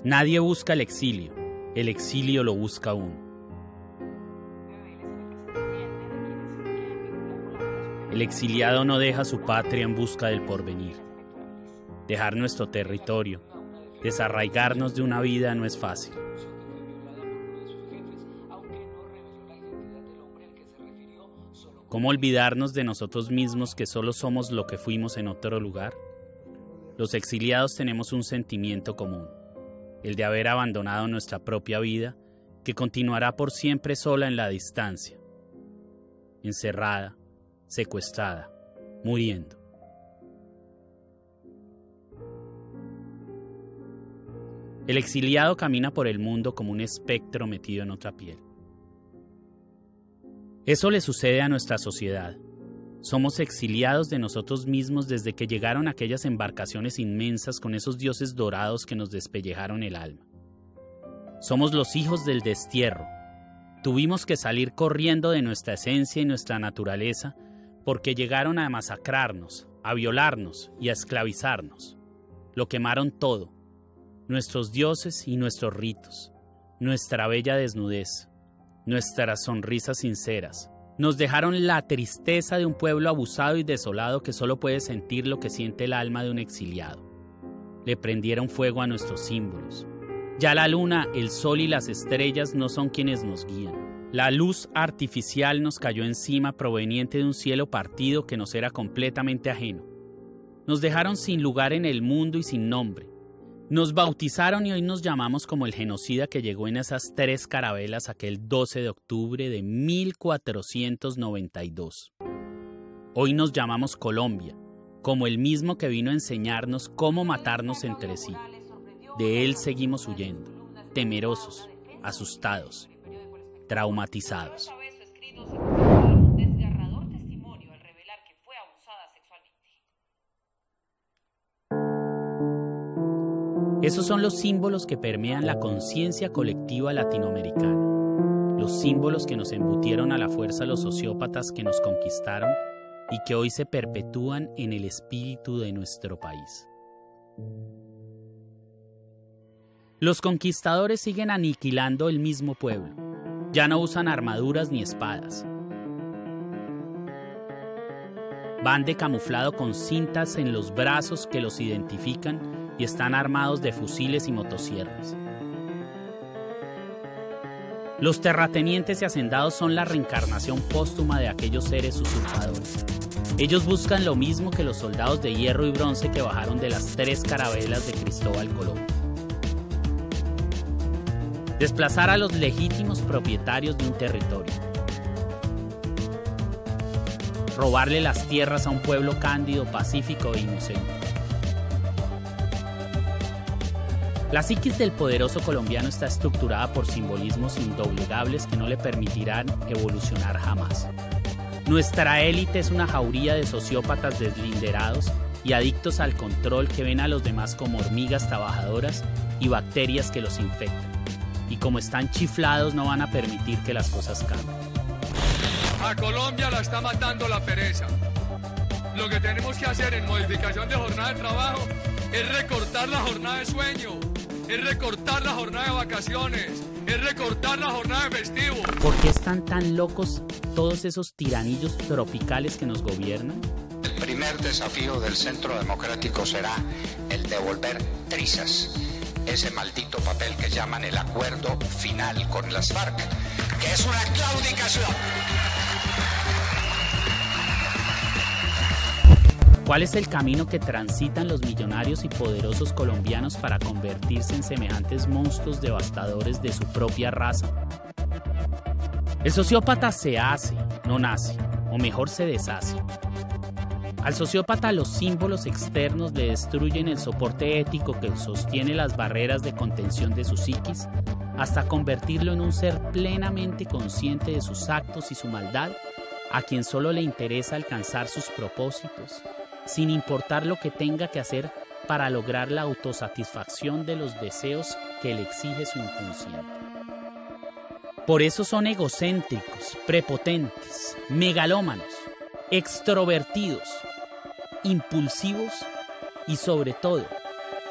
Nadie busca el exilio lo busca uno. El exiliado no deja su patria en busca del porvenir. Dejar nuestro territorio, desarraigarnos de una vida no es fácil. ¿Cómo olvidarnos de nosotros mismos que solo somos lo que fuimos en otro lugar? Los exiliados tenemos un sentimiento común, el de haber abandonado nuestra propia vida, que continuará por siempre sola en la distancia, encerrada, secuestrada, muriendo. El exiliado camina por el mundo como un espectro metido en otra piel. Eso le sucede a nuestra sociedad. Somos exiliados de nosotros mismos desde que llegaron aquellas embarcaciones inmensas con esos dioses dorados que nos despellejaron el alma. Somos los hijos del destierro. Tuvimos que salir corriendo de nuestra esencia y nuestra naturaleza porque llegaron a masacrarnos, a violarnos y a esclavizarnos. Lo quemaron todo, nuestros dioses y nuestros ritos, nuestra bella desnudez, nuestras sonrisas sinceras. Nos dejaron la tristeza de un pueblo abusado y desolado que solo puede sentir lo que siente el alma de un exiliado. Le prendieron fuego a nuestros símbolos. Ya la luna, el sol y las estrellas no son quienes nos guían. La luz artificial nos cayó encima proveniente de un cielo partido que nos era completamente ajeno. Nos dejaron sin lugar en el mundo y sin nombre. Nos bautizaron y hoy nos llamamos como el genocida que llegó en esas 3 carabelas aquel 12 de octubre de 1492. Hoy nos llamamos Colombia, como el mismo que vino a enseñarnos cómo matarnos entre sí. De él seguimos huyendo, temerosos, asustados, traumatizados. Esos son los símbolos que permean la conciencia colectiva latinoamericana, los símbolos que nos embutieron a la fuerza los sociópatas que nos conquistaron y que hoy se perpetúan en el espíritu de nuestro país. Los conquistadores siguen aniquilando el mismo pueblo, ya no usan armaduras ni espadas. Van de camuflado con cintas en los brazos que los identifican y están armados de fusiles y motosierras. Los terratenientes y hacendados son la reencarnación póstuma de aquellos seres usurpadores. Ellos buscan lo mismo que los soldados de hierro y bronce que bajaron de las 3 carabelas de Cristóbal Colón. Desplazar a los legítimos propietarios de un territorio. Robarle las tierras a un pueblo cándido, pacífico e inocente. La psiquis del poderoso colombiano está estructurada por simbolismos indoblegables que no le permitirán evolucionar jamás. Nuestra élite es una jauría de sociópatas deslinderados y adictos al control que ven a los demás como hormigas trabajadoras y bacterias que los infectan. Y como están chiflados no van a permitir que las cosas cambien. A Colombia la está matando la pereza. Lo que tenemos que hacer en modificación de jornada de trabajo es recortar la jornada de sueño, es recortar la jornada de vacaciones, es recortar la jornada de festivo. ¿Por qué están tan locos todos esos tiranillos tropicales que nos gobiernan? El primer desafío del Centro Democrático será el de volver trizas ese maldito papel que llaman el acuerdo final con las FARC, que es una claudicación. ¿Cuál es el camino que transitan los millonarios y poderosos colombianos para convertirse en semejantes monstruos devastadores de su propia raza? El sociópata se hace, no nace, o mejor se deshace. Al sociópata los símbolos externos le destruyen el soporte ético que sostiene las barreras de contención de su psiquis, hasta convertirlo en un ser plenamente consciente de sus actos y su maldad, a quien solo le interesa alcanzar sus propósitos, sin importar lo que tenga que hacer para lograr la autosatisfacción de los deseos que le exige su inconsciente. Por eso son egocéntricos, prepotentes, megalómanos, extrovertidos, impulsivos y sobre todo,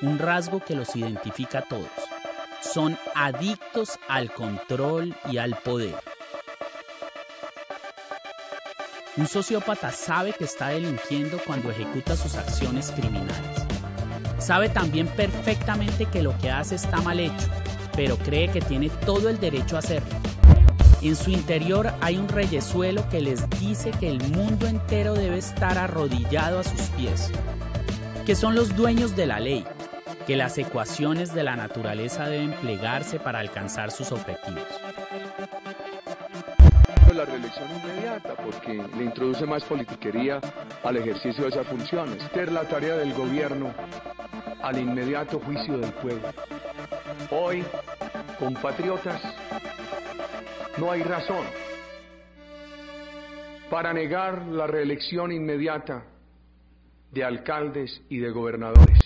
un rasgo que los identifica a todos, son adictos al control y al poder. Un sociópata sabe que está delinquiendo cuando ejecuta sus acciones criminales. Sabe también perfectamente que lo que hace está mal hecho, pero cree que tiene todo el derecho a hacerlo. En su interior hay un reyesuelo que les dice que el mundo entero debe estar arrodillado a sus pies, que son los dueños de la ley, que las ecuaciones de la naturaleza deben plegarse para alcanzar sus objetivos. La reelección inmediata porque le introduce más politiquería al ejercicio de esas funciones. Esta es la tarea del gobierno al inmediato juicio del pueblo. Hoy, compatriotas, no hay razón para negar la reelección inmediata de alcaldes y de gobernadores.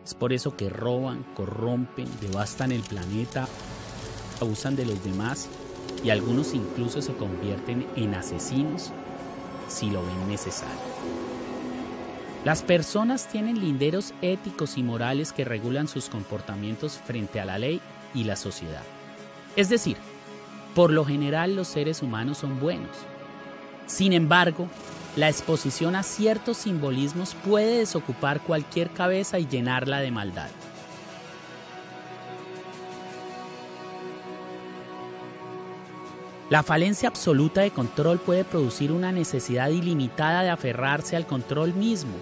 Es por eso que roban, corrompen, devastan el planeta, abusan de los demás y algunos incluso se convierten en asesinos si lo ven necesario. Las personas tienen linderos éticos y morales que regulan sus comportamientos frente a la ley y la sociedad. Es decir, por lo general los seres humanos son buenos. Sin embargo, la exposición a ciertos simbolismos puede desocupar cualquier cabeza y llenarla de maldad. La falencia absoluta de control puede producir una necesidad ilimitada de aferrarse al control mismo.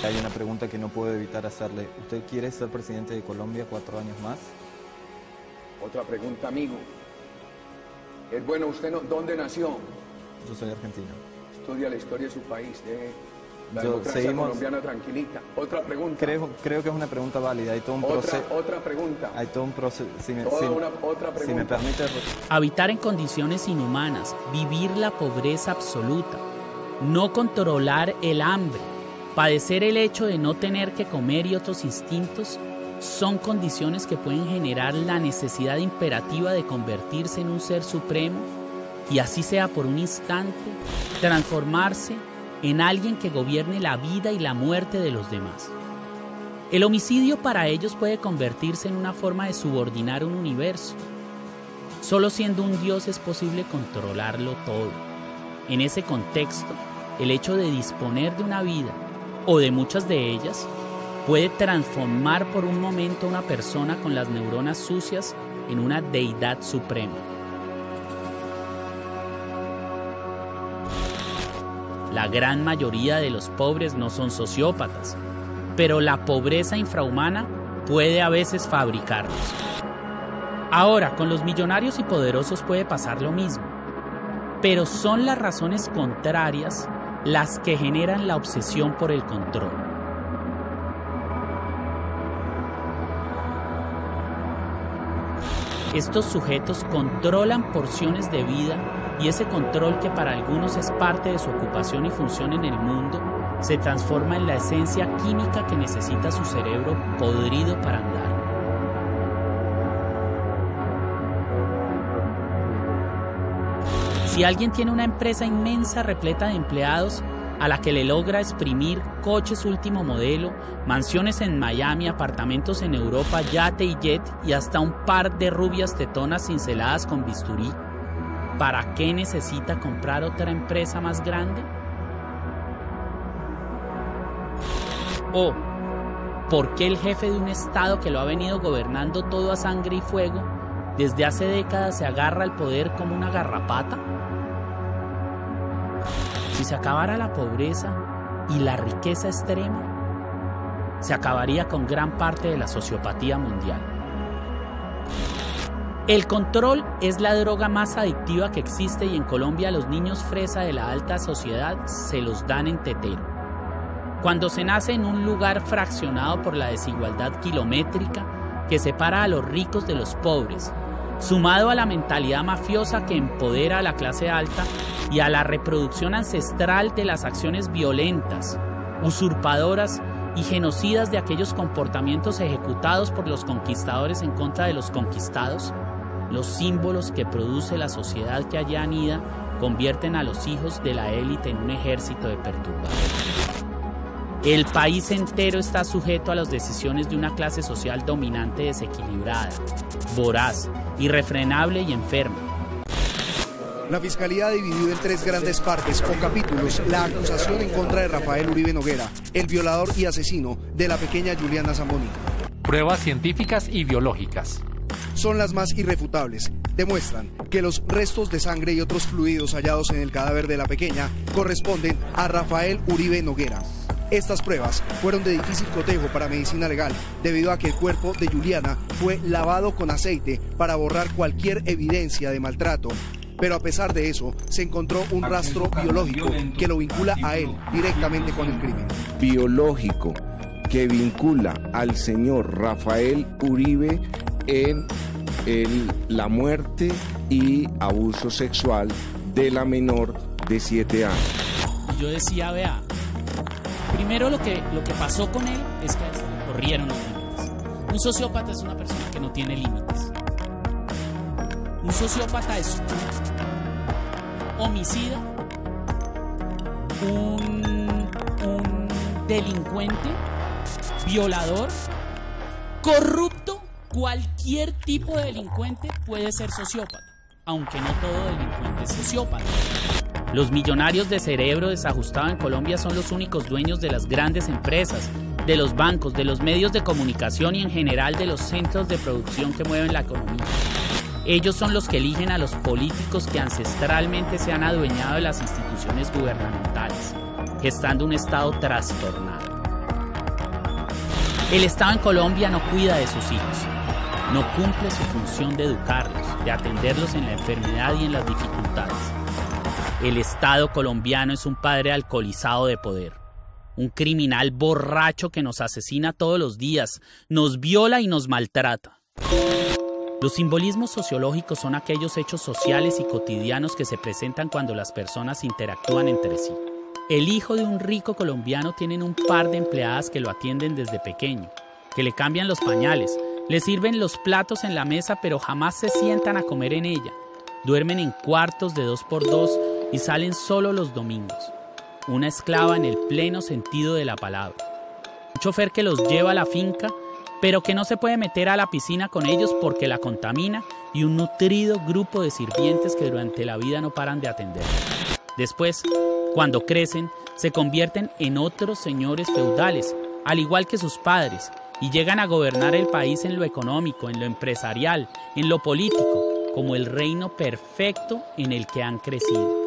Hay una pregunta que no puedo evitar hacerle. ¿Usted quiere ser presidente de Colombia 4 años más? Otra pregunta, amigo. Es bueno, ¿usted dónde nació? Yo soy argentino. Estudia la historia de su país, la Yo, democracia seguimos, colombiana tranquilita. Otra pregunta. Creo que es una pregunta válida. Hay todo un proceso. Otra pregunta. Hay todo un proceso. Otra pregunta. Si me permite. Habitar en condiciones inhumanas, vivir la pobreza absoluta, no controlar el hambre, padecer el hecho de no tener que comer y otros instintos, son condiciones que pueden generar la necesidad imperativa de convertirse en un ser supremo y así sea por un instante, transformarse en alguien que gobierne la vida y la muerte de los demás. El homicidio para ellos puede convertirse en una forma de subordinar un universo. Solo siendo un Dios es posible controlarlo todo. En ese contexto, el hecho de disponer de una vida, o de muchas de ellas, puede transformar por un momento a una persona con las neuronas sucias en una deidad suprema. La gran mayoría de los pobres no son sociópatas, pero la pobreza infrahumana puede a veces fabricarlos. Ahora, con los millonarios y poderosos puede pasar lo mismo, pero son las razones contrarias las que generan la obsesión por el control. Estos sujetos controlan porciones de vida y ese control, que para algunos es parte de su ocupación y función en el mundo, se transforma en la esencia química que necesita su cerebro podrido para andar. Si alguien tiene una empresa inmensa repleta de empleados a la que le logra exprimir coches último modelo, mansiones en Miami, apartamentos en Europa, yate y jet y hasta un par de rubias tetonas cinceladas con bisturí, ¿para qué necesita comprar otra empresa más grande? ¿O por qué el jefe de un estado que lo ha venido gobernando todo a sangre y fuego desde hace décadas se agarra al poder como una garrapata? Si se acabara la pobreza y la riqueza extrema, se acabaría con gran parte de la sociopatía mundial. El control es la droga más adictiva que existe y en Colombia los niños fresa de la alta sociedad se los dan en tetero. Cuando se nace en un lugar fraccionado por la desigualdad kilométrica que separa a los ricos de los pobres, sumado a la mentalidad mafiosa que empodera a la clase alta y a la reproducción ancestral de las acciones violentas, usurpadoras y genocidas de aquellos comportamientos ejecutados por los conquistadores en contra de los conquistados, los símbolos que produce la sociedad que allá anida convierten a los hijos de la élite en un ejército de perturbadores. El país entero está sujeto a las decisiones de una clase social dominante desequilibrada, voraz, irrefrenable y enferma. La Fiscalía ha dividido en 3 grandes partes o capítulos la acusación en contra de Rafael Uribe Noguera, el violador y asesino de la pequeña Juliana Zamboni. Pruebas científicas y biológicas. Son las más irrefutables. Demuestran que los restos de sangre y otros fluidos hallados en el cadáver de la pequeña corresponden a Rafael Uribe Noguera. Estas pruebas fueron de difícil cotejo para medicina legal, debido a que el cuerpo de Juliana fue lavado con aceite para borrar cualquier evidencia de maltrato. Pero a pesar de eso, se encontró un rastro biológico que lo vincula a él directamente con el crimen. Biológico que vincula al señor Rafael Uribe en la muerte y abuso sexual de la menor de 7 años. Yo decía, vea, primero lo que pasó con él es que se le corrieron los límites. Un sociópata es una persona que no tiene límites. Un sociópata es un homicida, un delincuente, violador, corrupto. Cualquier tipo de delincuente puede ser sociópata, aunque no todo delincuente es sociópata. Los millonarios de cerebro desajustado en Colombia son los únicos dueños de las grandes empresas, de los bancos, de los medios de comunicación y en general de los centros de producción que mueven la economía. Ellos son los que eligen a los políticos que ancestralmente se han adueñado de las instituciones gubernamentales, gestando un Estado trastornado. El Estado en Colombia no cuida de sus hijos, no cumple su función de educarlos, de atenderlos en la enfermedad y en las dificultades. El Estado colombiano es un padre alcoholizado de poder, un criminal borracho que nos asesina todos los días, nos viola y nos maltrata. Los simbolismos sociológicos son aquellos hechos sociales y cotidianos que se presentan cuando las personas interactúan entre sí. El hijo de un rico colombiano tiene un par de empleadas que lo atienden desde pequeño, que le cambian los pañales, le sirven los platos en la mesa pero jamás se sientan a comer en ella. Duermen en cuartos de 2x2 y salen solo los domingos. Una esclava en el pleno sentido de la palabra. Un chofer que los lleva a la finca, pero que no se puede meter a la piscina con ellos porque la contamina, y un nutrido grupo de sirvientes que durante la vida no paran de atender. Después, cuando crecen, se convierten en otros señores feudales, al igual que sus padres, y llegan a gobernar el país en lo económico, en lo empresarial, en lo político, como el reino perfecto en el que han crecido.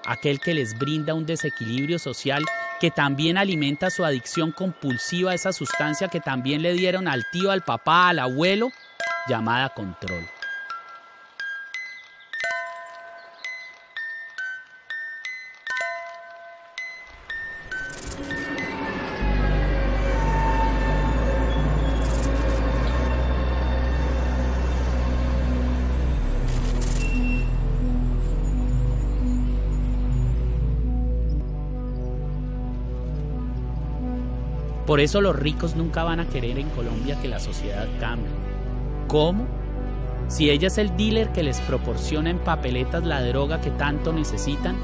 Aquel que les brinda un desequilibrio social que también alimenta su adicción compulsiva a esa sustancia que también le dieron al tío, al papá, al abuelo, llamada control. Por eso los ricos nunca van a querer en Colombia que la sociedad cambie. ¿Cómo? Si ella es el dealer que les proporciona en papeletas la droga que tanto necesitan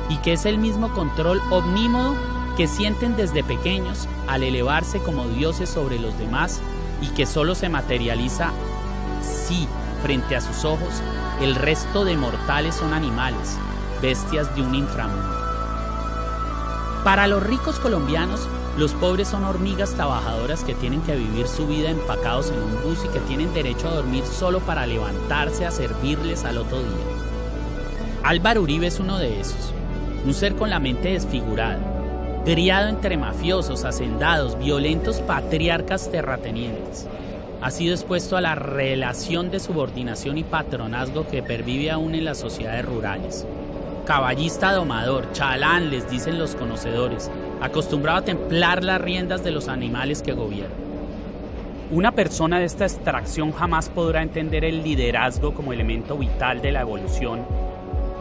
y que es el mismo control omnímodo que sienten desde pequeños al elevarse como dioses sobre los demás y que solo se materializa si, frente a sus ojos, el resto de mortales son animales, bestias de un inframundo. Para los ricos colombianos, los pobres son hormigas trabajadoras que tienen que vivir su vida empacados en un bus y que tienen derecho a dormir solo para levantarse a servirles al otro día. Álvaro Uribe es uno de esos, un ser con la mente desfigurada, criado entre mafiosos, hacendados, violentos patriarcas terratenientes. Ha sido expuesto a la relación de subordinación y patronazgo que pervive aún en las sociedades rurales. Caballista domador, chalán, les dicen los conocedores, acostumbrado a templar las riendas de los animales que gobiernan. Una persona de esta extracción jamás podrá entender el liderazgo como elemento vital de la evolución,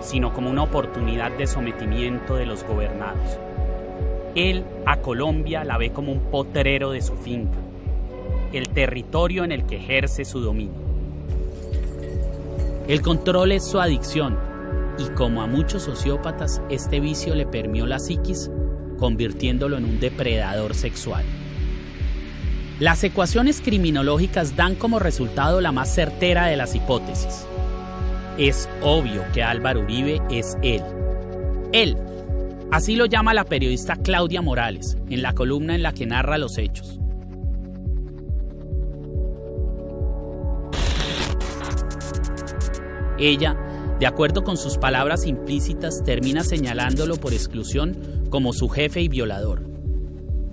sino como una oportunidad de sometimiento de los gobernados. Él a Colombia la ve como un potrero de su finca, el territorio en el que ejerce su dominio. El control es su adicción, y como a muchos sociópatas, este vicio le permeó la psiquis, convirtiéndolo en un depredador sexual. Las ecuaciones criminológicas dan como resultado la más certera de las hipótesis. Es obvio que Álvaro Uribe es él. Él. Así lo llama la periodista Claudia Morales, en la columna en la que narra los hechos. Ella, de acuerdo con sus palabras implícitas, termina señalándolo por exclusión como su jefe y violador,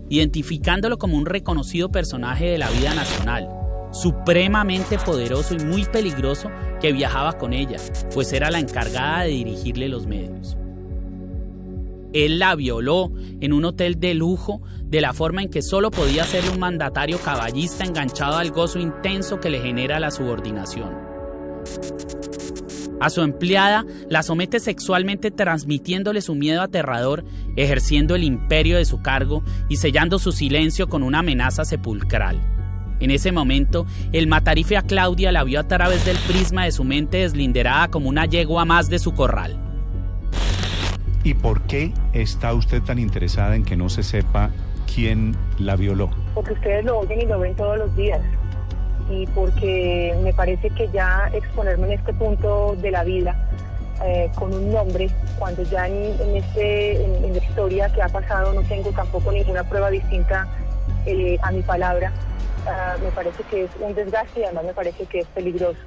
identificándolo como un reconocido personaje de la vida nacional, supremamente poderoso y muy peligroso, que viajaba con ella, pues era la encargada de dirigirle los medios. Él la violó en un hotel de lujo de la forma en que solo podía hacerlo un mandatario caballista enganchado al gozo intenso que le genera la subordinación. A su empleada la somete sexualmente, transmitiéndole su miedo aterrador, ejerciendo el imperio de su cargo y sellando su silencio con una amenaza sepulcral. En ese momento, el matarife a Claudia la vio a través del prisma de su mente deslinderada como una yegua más de su corral. ¿Y por qué está usted tan interesada en que no se sepa quién la violó? Porque ustedes lo oyen y lo ven todos los días. Y porque me parece que ya exponerme en este punto de la vida con un nombre, cuando ya en la historia que ha pasado no tengo tampoco ninguna prueba distinta a mi palabra, me parece que es un desgaste y además me parece que es peligroso.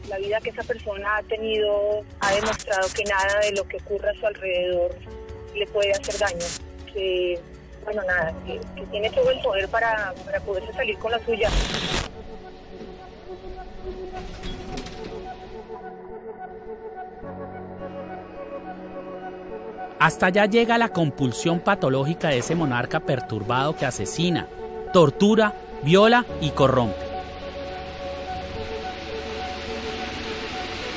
La vida que esa persona ha tenido ha demostrado que nada de lo que ocurra a su alrededor le puede hacer daño, que tiene todo el poder para poderse salir con la suya. Hasta allá llega la compulsión patológica de ese monarca perturbado que asesina, tortura, viola y corrompe.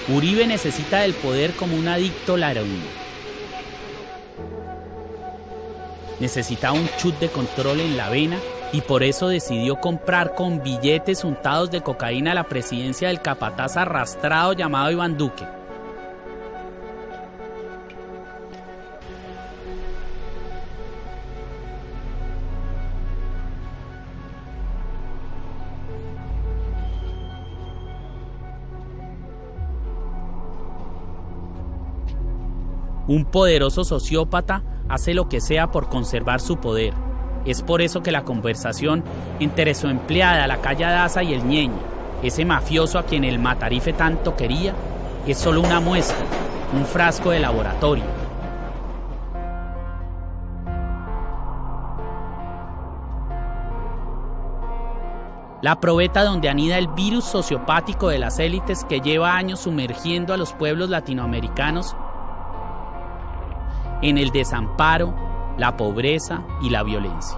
Uribe necesita del poder como un adicto a la heroína. Necesitaba un chute de control en la vena y por eso decidió comprar con billetes untados de cocaína la presidencia del capataz arrastrado llamado Iván Duque. Un poderoso sociópata hace lo que sea por conservar su poder. Es por eso que la conversación entre su empleada, la Calla Daza, y el Ñeñe, ese mafioso a quien el matarife tanto quería, es solo una muestra, un frasco de laboratorio. La probeta donde anida el virus sociopático de las élites que lleva años sumergiendo a los pueblos latinoamericanos en el desamparo, la pobreza y la violencia.